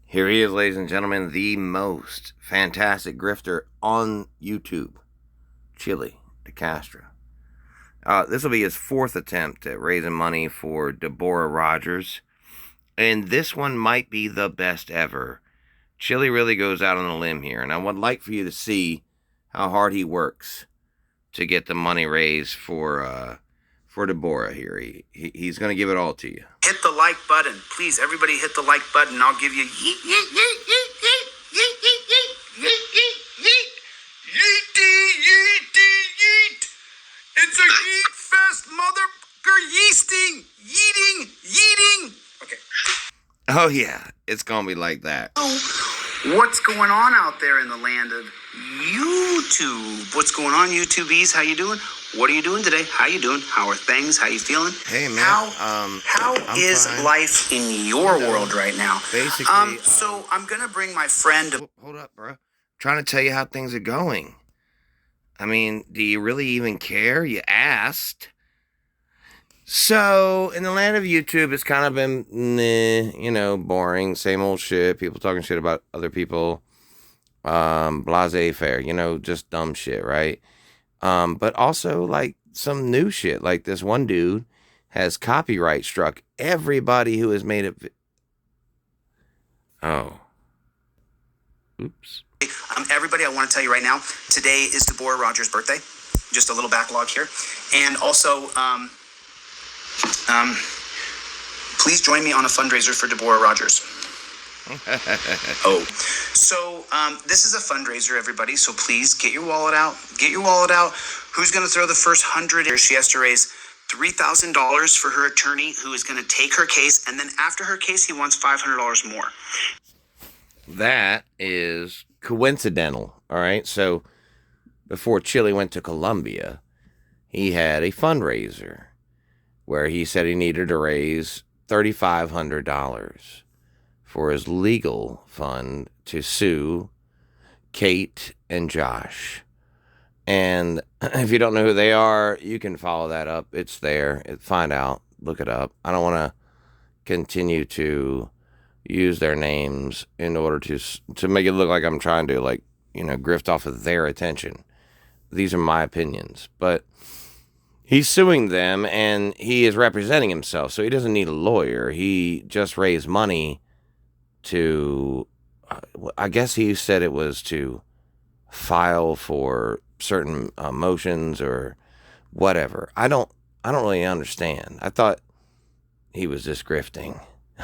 Here he is, ladies and gentlemen, the most fantastic grifter on YouTube, Chilie, DeCastro. This will be his fourth attempt at raising money for Deborah Rogers, and this one might be the best ever. Chilie really goes out on a limb here, and I would like for you to see how hard he works to get the money raised for Deborah here. He's going to give it all to you. Hit the like button. Please, everybody hit the like button. I'll give you yeet, yeet, yeet, yeet, yeet, yeet, yeet, yeet, yeet, yeet, yeet, yeet, yeet. It's a yeet fest, motherfucker. Yeasting, yeeting, yeeting. Okay. Oh, yeah, it's going to be like that. What's going on out there in the land of YouTube? What's going on, YouTubies? How you doing? What are you doing today? How you doing? How are things? How you feeling? Hey, man. How is fine. Life in your world right now? Basically, so I'm gonna bring my friend. Hold up, bro. I'm trying to tell you how things are going. I mean, do you really even care? You asked. So, in the land of YouTube, it's kind of been, boring, same old shit. People talking shit about other people. Blasé fair, just dumb shit, right? But also, like, some new shit. Like, this one dude has copyright struck everybody who has made it. Oh. Oops. Everybody, I want to tell you right now, today is Deborah Rogers' birthday. Just a little backlog here. And also, please join me on a fundraiser for Deborah Rogers. So this is a fundraiser, everybody. So please get your wallet out. Get your wallet out. Who's going to throw the first 100? She has to raise $3,000 for her attorney, who is going to take her case. And then after her case, he wants $500 more. That is coincidental. All right. So before Chilie went to Colombia, he had a fundraiser where he said he needed to raise $3,500 for his legal fund to sue Kate and Josh. And if you don't know who they are, you can follow that up. It's there. Find out. Look it up. I don't want to continue to use their names in order to make it look like I'm trying to, grift off of their attention. These are my opinions. But he's suing them, and he is representing himself, so he doesn't need a lawyer. He just raised money to, I guess he said it was to file for certain motions or whatever. I don't really understand. I thought he was just grifting.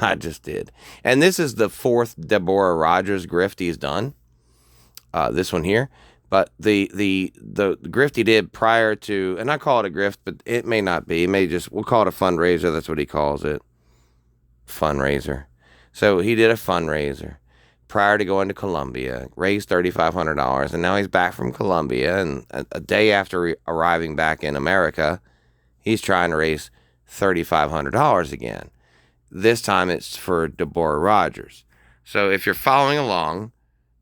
I just did. And this is the fourth Deborah Rogers grift he's done. This one here. But the grift he did prior to, and I call it a grift, but it may not be. We'll call it a fundraiser. That's what he calls it. Fundraiser. So he did a fundraiser prior to going to Colombia, raised $3,500, and now he's back from Colombia, and a day after arriving back in America, he's trying to raise $3,500 again. This time it's for Deborah Rogers. So if you're following along,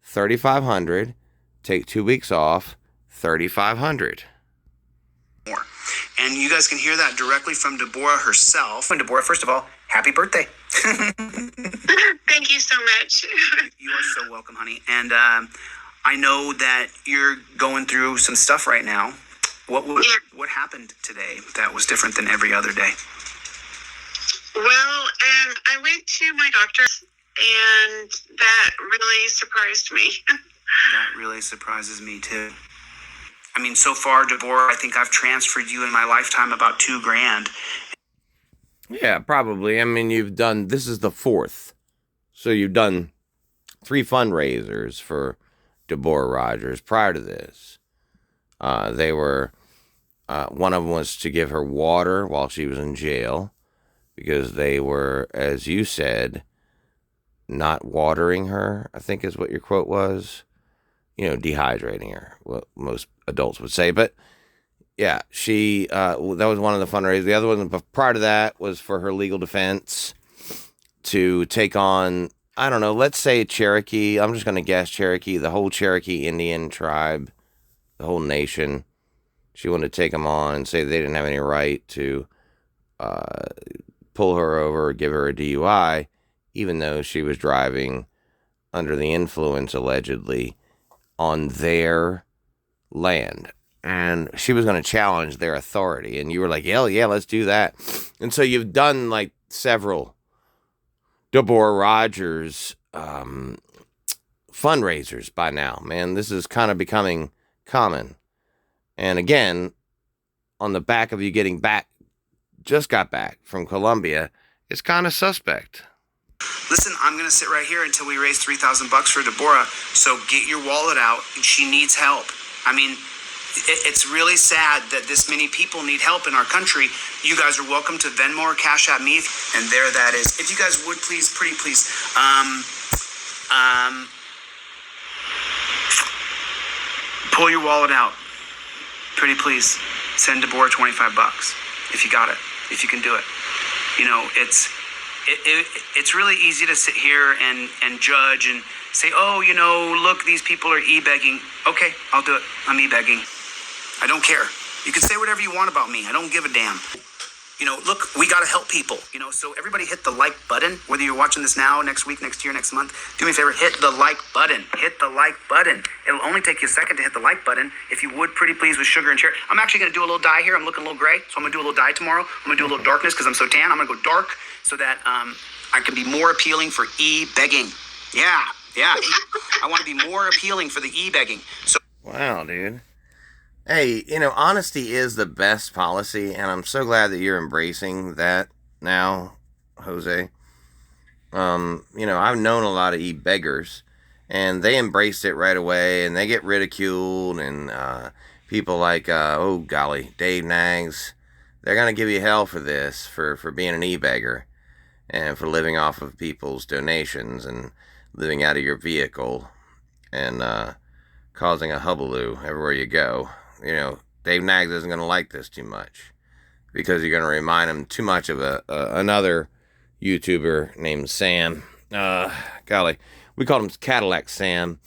$3,500, take 2 weeks off, $3,500. More. And you guys can hear that directly from Deborah herself. And Deborah, first of all, happy birthday. Thank you so much. You are so welcome, honey. And I know that you're going through some stuff right now. What happened today that was different than every other day? Well, I went to my doctor, and that really surprised me. That really surprises me, too. I mean, so far, Deborah, I think I've transferred you in my lifetime about $2,000. Yeah, probably. I mean, this is the fourth. So you've done 3 fundraisers for Deborah Rogers prior to this. They were, one of them was to give her water while she was in jail, because they were, as you said, not watering her, I think is what your quote was. Dehydrating her, what most adults would say. But yeah, that was one of the fundraisers. The other one prior to that was for her legal defense to take on, I don't know, let's say Cherokee. I'm just going to guess Cherokee, the whole Cherokee Indian tribe, the whole nation. She wanted to take them on and say they didn't have any right to pull her over or give her a DUI, even though she was driving under the influence, allegedly, on their land. And she was going to challenge their authority. And you were like, hell yeah, let's do that. And so you've done like several Deborah Rogers fundraisers by now, man. This is kind of becoming common. And again, on the back of you getting back, just got back from Colombia, it's kind of suspect. Listen, I'm going to sit right here until we raise $3,000 for Deborah. So get your wallet out. She needs help. I mean, it's really sad that this many people need help in our country. You guys are welcome to Venmo or Cash App me. And there that is. If you guys would please, pretty please, pull your wallet out. Pretty please. Send Deborah $25 if you got it, if you can do it. You know, it's really easy to sit here and judge and say, oh, you know, look, these people are e-begging. Okay, I'll do it. I'm e-begging. I don't care. You can say whatever you want about me. I don't give a damn. You know, look, we got to help people. You know, so everybody hit the like button, whether you're watching this now, next week, next year, next month. Do me a favor, hit the like button. Hit the like button. It'll only take you a second to hit the like button. If you would, pretty please, with sugar and cherry. I'm actually going to do a little dye here. I'm looking a little gray, so I'm going to do a little dye tomorrow. I'm going to do a little darkness because I'm so tan. I'm going to go dark so that I can be more appealing for e-begging. Yeah. I want to be more appealing for the e-begging. So. Wow, dude. Hey, you know, honesty is the best policy, and I'm so glad that you're embracing that now, Jose. You know, I've known a lot of e-beggars, and they embraced it right away, and they get ridiculed, and people like, oh golly, Dave Nags, they're going to give you hell for this, for being an e-beggar, and for living off of people's donations, and living out of your vehicle, and causing a hullabaloo everywhere you go. You know, Dave Nags isn't going to like this too much because you're going to remind him too much of another YouTuber named Sam. Golly, we called him Cadillac Sam.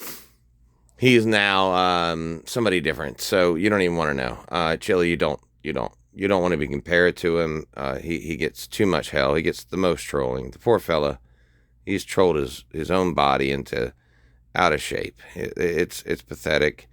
He's now somebody different, so you don't even want to know. Chilie, you don't want to be compared to him. He gets too much hell. He gets the most trolling. The poor fella, he's trolled his own body into out of shape. It's pathetic.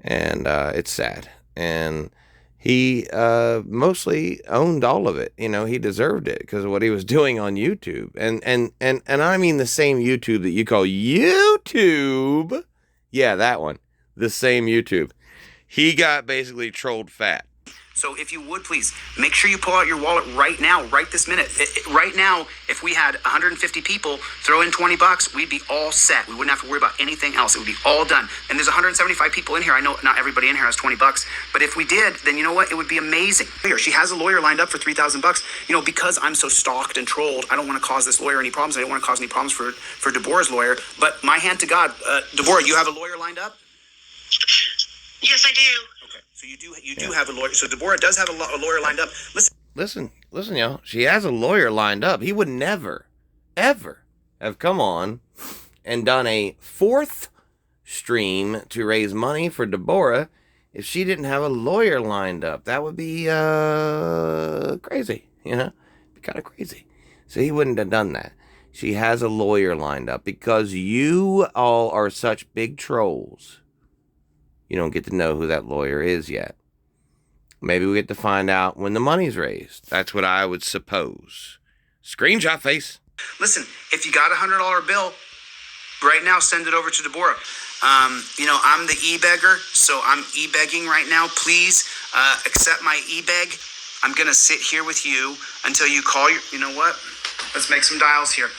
And it's sad. And he mostly owned all of it. You know, he deserved it because of what he was doing on YouTube. And I mean the same YouTube that you call YouTube. Yeah, that one. The same YouTube. He got basically trolled fat. So if you would, please, make sure you pull out your wallet right now, right this minute. Right now, if we had 150 people throw in $20, we'd be all set. We wouldn't have to worry about anything else. It would be all done. And there's 175 people in here. I know not everybody in here has $20, but if we did, then you know what? It would be amazing. She has a lawyer lined up for $3,000. You know, because I'm so stalked and trolled, I don't want to cause this lawyer any problems. I don't want to cause any problems for Deborah's lawyer. But my hand to God, Deborah, you have a lawyer lined up? Yes, I do. Okay, so you do have a lawyer. So Deborah does have a lawyer lined up. Listen, y'all. She has a lawyer lined up. He would never, ever have come on and done a fourth stream to raise money for Deborah if she didn't have a lawyer lined up. That would be crazy, you know? Kind of crazy. So he wouldn't have done that. She has a lawyer lined up because you all are such big trolls. You don't get to know who that lawyer is yet. Maybe we get to find out when the money's raised. That's what I would suppose. Screenshot face. Listen, if you got a $100 bill, right now send it over to Deborah. You know, I'm the e-beggar, so I'm e-begging right now. Please accept my e-beg. I'm going to sit here with you until you call your... You know what? Let's make some dials here.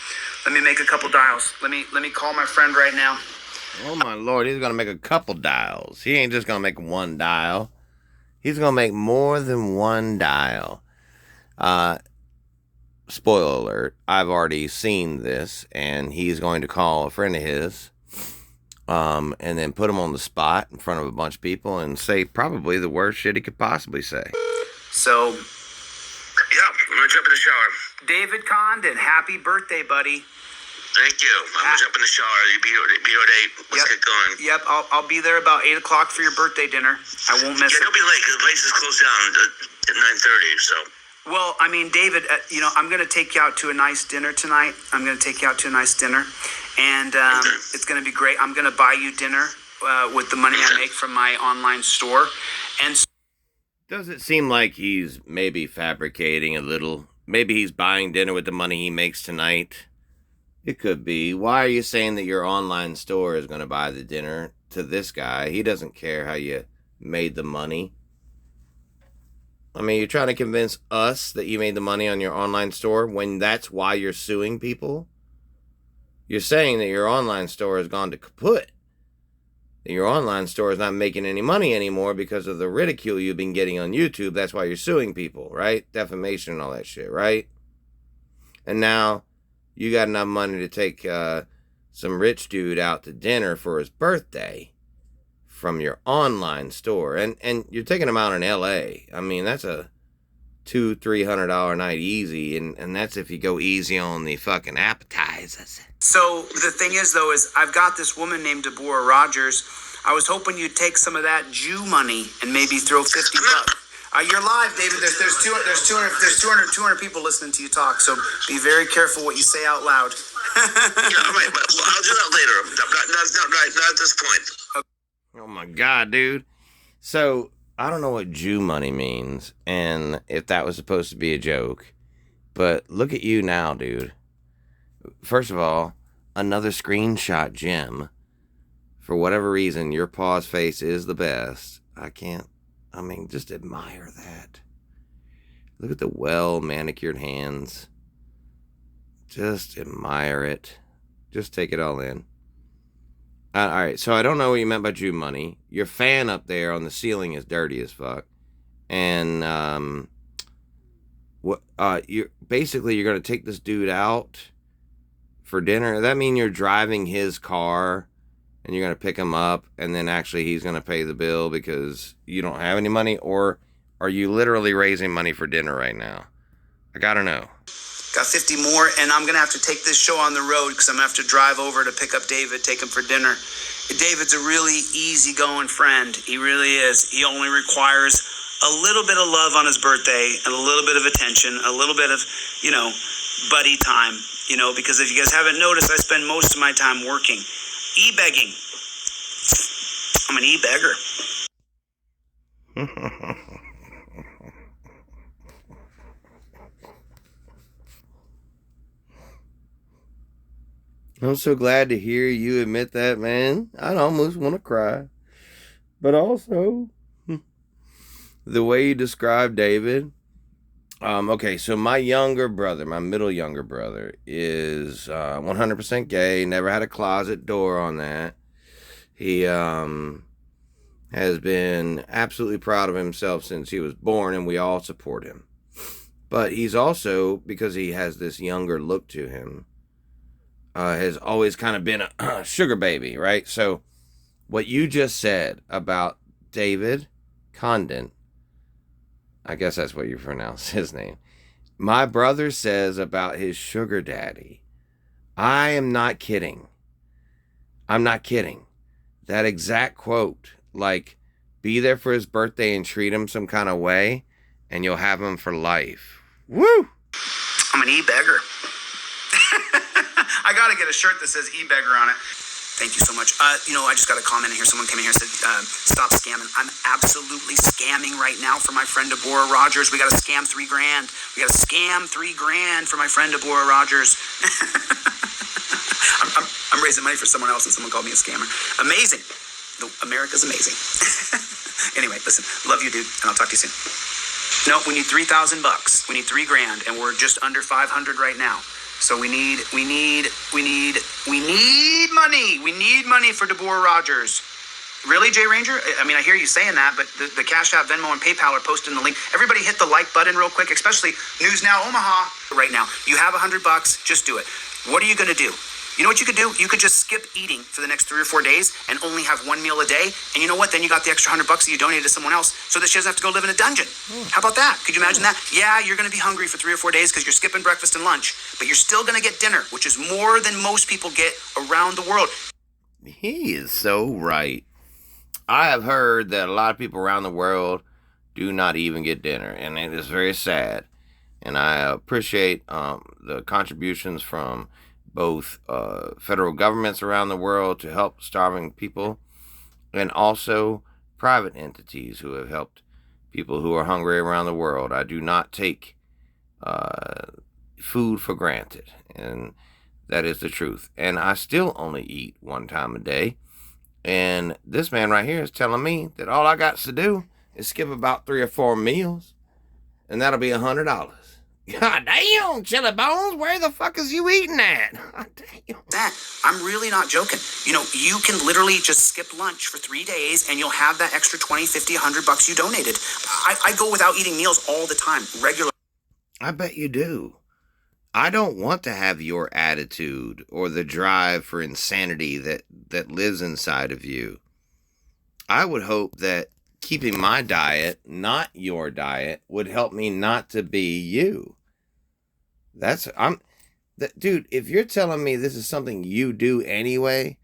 Let me make a couple dials. Let me call my friend right now. Oh, my Lord. He's going to make a couple dials. He ain't just going to make one dial. He's going to make more than one dial. Spoiler alert. I've already seen this, and he's going to call a friend of his and then put him on the spot in front of a bunch of people and say probably the worst shit he could possibly say. So, yeah, I'm going to jump in the shower. David Condon, happy birthday, buddy. Thank you. I'm going to jump in the shower. You be at 8. Let's get going. Yep, I'll be there about 8 o'clock for your birthday dinner. I won't miss it. Don't be late because the place is closed down at 9:30, so. Well, I mean, David, you know, I'm going to take you out to a nice dinner tonight. I'm going to take you out to a nice dinner. and it's going to be great. I'm going to buy you dinner with the money I make from my online store. And does it seem like he's maybe fabricating a little? Maybe he's buying dinner with the money he makes tonight. It could be. Why are you saying that your online store is going to buy the dinner to this guy? He doesn't care how you made the money. I mean, you're trying to convince us that you made the money on your online store when that's why you're suing people? You're saying that your online store has gone to kaput. That your online store is not making any money anymore because of the ridicule you've been getting on YouTube. That's why you're suing people, right? Defamation and all that shit, right? And now you got enough money to take some rich dude out to dinner for his birthday from your online store. And you're taking him out in LA. I mean, that's a $200-$300 night easy. And that's if you go easy on the fucking appetizers. so the thing is, though, is I've got this woman named Deborah Rogers. I was hoping you'd take some of that Jew money and maybe throw 50 bucks. You're live, David. There's 200 people listening to you talk, so be very careful what you say out loud. Yeah, all right, but I'll do that later. Not at this point. Oh my God, dude. So, I don't know what Jew money means, and if that was supposed to be a joke, but look at you now, dude. First of all, another screenshot gem. For whatever reason, your paw's face is the best. Just admire that. Look at the well-manicured hands. Just admire it. Just take it all in. All right, so I don't know what you meant by Jew money. Your fan up there on the ceiling is dirty as fuck. And you're going to take this dude out for dinner. Does that mean you're driving his car and you're going to pick him up and then actually he's going to pay the bill because you don't have any money? Or are you literally raising money for dinner right now? I got to know. Got 50 more, and I'm going to have to take this show on the road because I'm going to have to drive over to pick up David, take him for dinner. David's a really easygoing friend. He really is. He only requires a little bit of love on his birthday and a little bit of attention, a little bit of, buddy time, because if you guys haven't noticed, I spend most of my time working. E-begging. I'm an e-beggar. I'm so glad to hear you admit that, man. I'd almost want to cry. But also, the way you describe David. Okay, so my middle younger brother is 100% gay. Never had a closet door on that. He has been absolutely proud of himself since he was born, and we all support him. But he's also, because he has this younger look to him, has always kind of been a sugar baby, right? So what you just said about David Condon, I guess that's what you pronounce his name. My brother says about his sugar daddy. I am not kidding. I'm not kidding. That exact quote, like, be there for his birthday and treat him some kind of way, and you'll have him for life. Woo! I'm an e-beggar. I got to get a shirt that says e-beggar on it. Thank you so much. I just got a comment in here. Someone came in here and said, stop scamming. I'm absolutely scamming right now for my friend Deborah Rogers. We got to scam $3,000. We got to scam $3,000 for my friend Deborah Rogers. I'm raising money for someone else and someone called me a scammer. Amazing. America's amazing. Anyway, listen, love you, dude, and I'll talk to you soon. No, we need $3,000. We need $3,000, and we're just under 500 right now. So we need money. We need money for Deborah Rogers. Really, Jay Ranger? I mean, I hear you saying that, but the Cash App, Venmo, and PayPal are posting the link. Everybody hit the like button real quick, especially News Now Omaha right now. You have $100, just do it. What are you going to do? You know what you could do? You could just skip eating for the next 3 or 4 days and only have one meal a day. And you know what? Then you got the extra $100 that you donated to someone else so that she doesn't have to go live in a dungeon. How about that? Could you imagine that? Yeah, you're going to be hungry for 3 or 4 days because you're skipping breakfast and lunch, but you're still going to get dinner, which is more than most people get around the world. He is so right. I have heard that a lot of people around the world do not even get dinner, and it is very sad. And I appreciate the contributions from both federal governments around the world to help starving people, and also private entities who have helped people who are hungry around the world. I do not take food for granted, and that is the truth. And I still only eat one time a day. And this man right here is telling me that all I got to do is skip about 3 or 4 meals, and that'll be $100. God damn, Chili Bones, where the fuck is you eating at? God damn. That, I'm really not joking. You know, you can literally just skip lunch for 3 days and you'll have that extra 20, 50, $100 you donated. I go without eating meals all the time, regularly. I bet you do. I don't want to have your attitude or the drive for insanity that lives inside of you. I would hope that keeping my diet, not your diet, would help me not to be you. Dude, if you're telling me this is something you do anyway,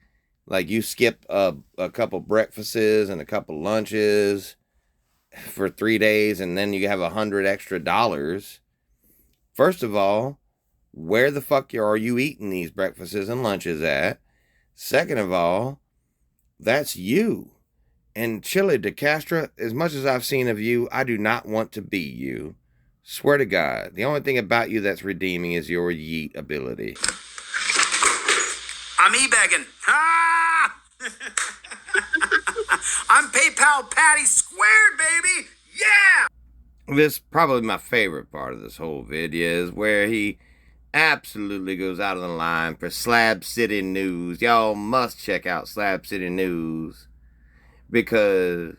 like you skip a couple breakfasts and a couple lunches for 3 days and then you have $100 extra. First of all, where the fuck are you eating these breakfasts and lunches at? Second of all, that's you. And Chilie, DeCastro, as much as I've seen of you, I do not want to be you. Swear to God, the only thing about you that's redeeming is your yeet ability. I'm e-bagging. Ah! I'm PayPal Patty squared, baby. Yeah! This probably my favorite part of this whole video is where he absolutely goes out of the line for Slab City News. Y'all must check out Slab City News because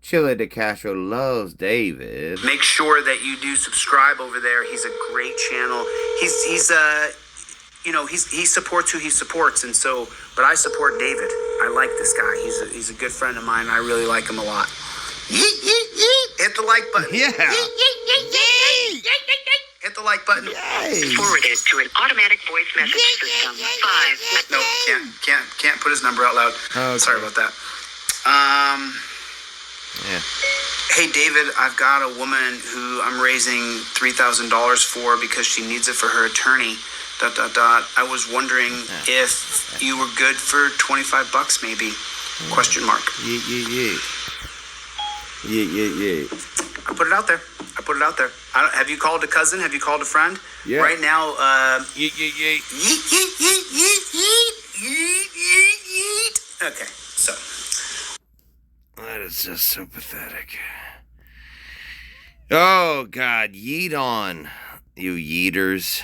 Chilie DeCastro loves David. Make sure that you do subscribe over there. He's a great channel. He supports who he supports, and so, but I support David. I like this guy. He's a good friend of mine. I really like him a lot. Yeet, yeet, yeet. Hit the like button. Yeah. Yeet, yeet, yeet, yeet, yeet, yeet, yeet. Hit the like button. Yay. Forwarded to an automatic voice message system. 5. No, can't put his number out loud. Okay. Sorry about that. Yeah. Hey, David, I've got a woman who I'm raising $3,000 for because she needs it for her attorney. ... I was wondering if you were good for $25 maybe. Question mark. Yeah. I put it out there. Have you called a cousin? Have you called a friend? Yeah. Right now, Yeah. yeet, yeet, yeet, yeet, yeet, yeet, yeet, yeet. Okay, so. That is just so pathetic. Oh, God. Yeet on, you yeeters.